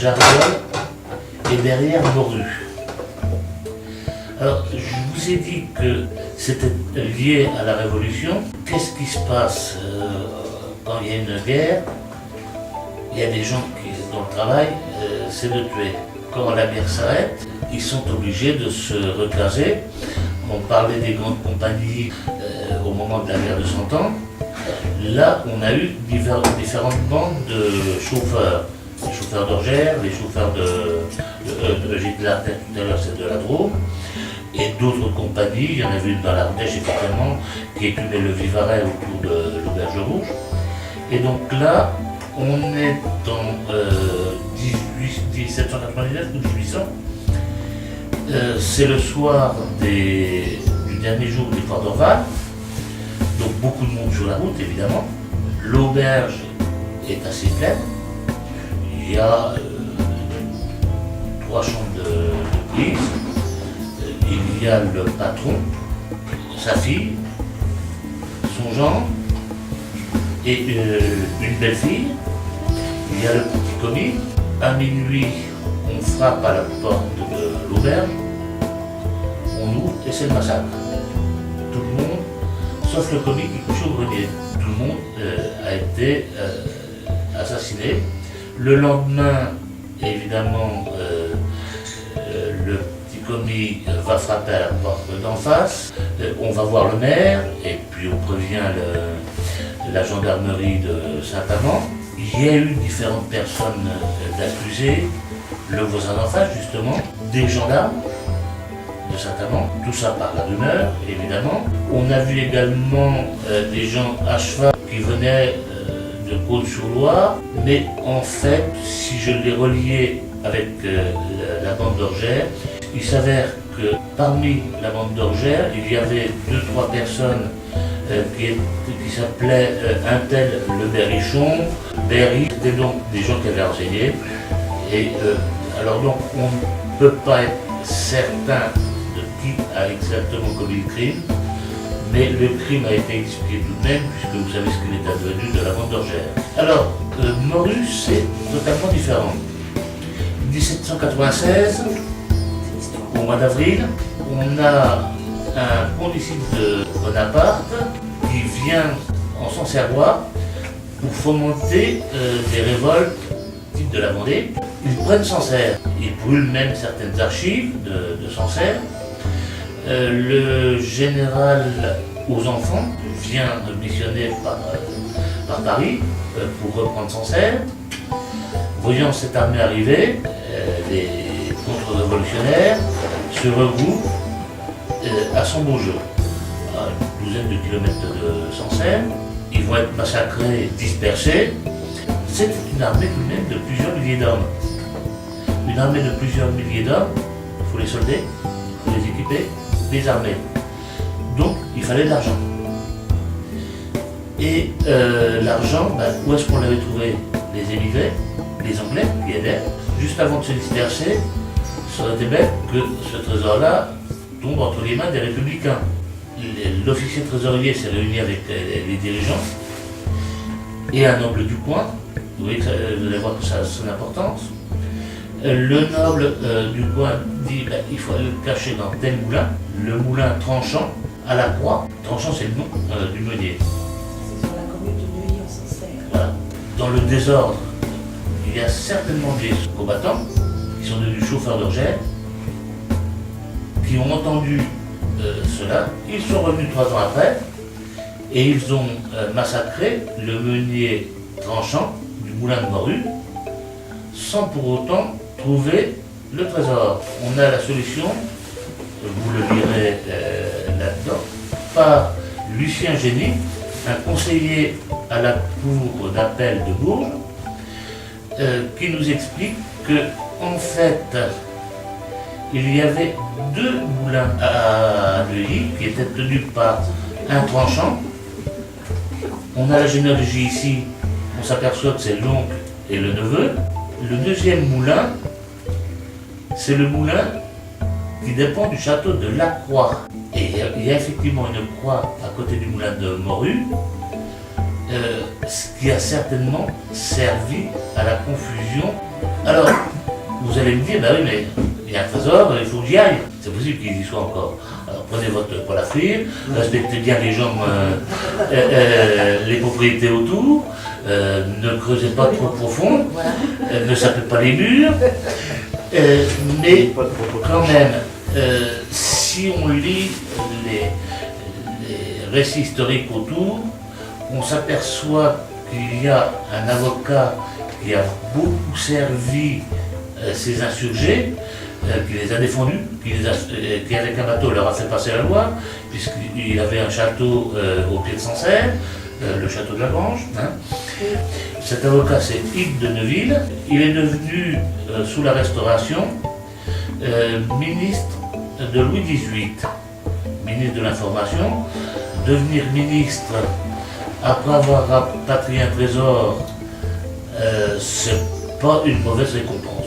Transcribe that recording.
Jargeau et derrière Morue. Alors, je vous ai dit que c'était lié à la Révolution. Qu'est-ce qui se passe quand il y a une guerre? Il y a des gens dont le travail, c'est de tuer. Quand la guerre s'arrête, ils sont obligés de se recaser. On parlait des grandes compagnies au moment de la guerre de 100 ans. Là, on a eu différentes bandes de chauffeurs. Les chauffeurs d'Orgères, les chauffeurs j'ai dit la tête tout à l'heure, c'est de la Drôme, et d'autres compagnies. Il y en avait une dans l'Ardèche, effectivement, qui écumait le Vivarais autour de l'Auberge Rouge. Et donc là, on est en 1799 ou 1800. C'est le soir du dernier jour du Fort d'Orval. Donc beaucoup de monde sur la route, évidemment. L'auberge est assez pleine. Il y a 3 chambres de prise. Il y a le patron, sa fille, son gendre et une belle-fille. Il y a le petit commis. À minuit, on frappe à la porte de l'auberge. On ouvre et c'est le massacre. Tout le monde, sauf le commis qui couche au grenier. Tout le monde a été assassiné. Le lendemain, évidemment, le petit commis va frapper à la porte d'en face. On va voir le maire et puis on prévient la gendarmerie de Saint-Amand. Il y a eu différentes personnes accusées, le voisin d'en face justement, des gendarmes de Saint-Amand, tout ça par la rumeur évidemment. On a vu également des gens à cheval qui venaient de Cône-sur-Loire, mais en fait, si je les reliais avec la bande d'Orgères, il s'avère que parmi la bande d'Orgères, il y avait 2-3 personnes qui s'appelaient un tel le Berrichon, Berry, c'était donc des gens qui avaient renseigné. Et alors donc on ne peut pas être certain de qui a exactement commis le crime, mais le crime a été expliqué tout de même, puisque vous savez ce qu'il est advenu de la bande d'Orgères. Alors, Morue, c'est totalement différent. 1796, au mois d'avril, on a un condisciple de Bonaparte qui vient en Sancerrois pour fomenter des révoltes type de la Vendée. Ils prennent Sancerre, ils brûlent même certaines archives de Sancerre. Le général aux enfants vient missionner par Paris pour reprendre Sancerre. Voyant cette armée arriver, les contre-révolutionnaires se regroupent à Sambourgeau, à une douzaine de kilomètres de Sancerre. Ils vont être massacrés, dispersés. C'est une armée tout de même de plusieurs milliers d'hommes. Une armée de plusieurs milliers d'hommes, il faut les solder, il faut les équiper, les armer. Donc il fallait de l'argent. Et l'argent, où est-ce qu'on l'avait trouvé? Les émigrés, les Anglais qui aidaient. Juste avant de se disperser, ça aurait été bête que ce trésor-là tombe entre les mains des républicains. L'officier trésorier s'est réuni avec les dirigeants et un noble du coin. Vous voyez que vous allez voir que ça a son importance. Le noble du coin dit il faut aller le cacher dans tel moulin, le moulin Tranchant à la Croix. Tranchant, c'est le nom du meunier. C'est sur la commune de Neuilly en Sancerre. Voilà. Dans le désordre, il y a certainement des combattants qui sont devenus chauffeurs d'Orgères, qui ont entendu cela. Ils sont revenus 3 ans après et ils ont massacré le meunier Tranchant du moulin de Morue sans pour autant trouver le trésor. On a la solution, vous le lirez là-dedans, par Lucien Génie, un conseiller à la cour d'appel de Bourges, qui nous explique que en fait il y avait 2 moulins à Neuilly qui étaient tenus par un Tranchant. On a la généalogie ici, on s'aperçoit que c'est l'oncle et le neveu. Le deuxième moulin, c'est le moulin qui dépend du château de La Croix. Et il y a effectivement une croix à côté du moulin de Morue, ce qui a certainement servi à la confusion Alors, vous allez me dire, bah oui, mais il y a un trésor, il faut que j'y aille. C'est possible qu'il y soit encore. Alors prenez votre poêle à frire, respectez bien les gens, les propriétés autour, ne creusez pas trop profond, ne sapez pas les murs, mais quand même, si on lit les récits historiques autour, on s'aperçoit qu'il y a un avocat qui a beaucoup servi ces insurgés, qui les a défendus, qui avec un bateau leur a fait passer la loi, puisqu'il avait un château au pied de Sancerre, le château de la Grange. Hein. Cet avocat, c'est Yves de Neuville. Il est devenu, sous la Restauration, ministre de Louis XVIII, ministre de l'Information. Devenir ministre, après avoir rapatrié un trésor, c'est pas une mauvaise récompense.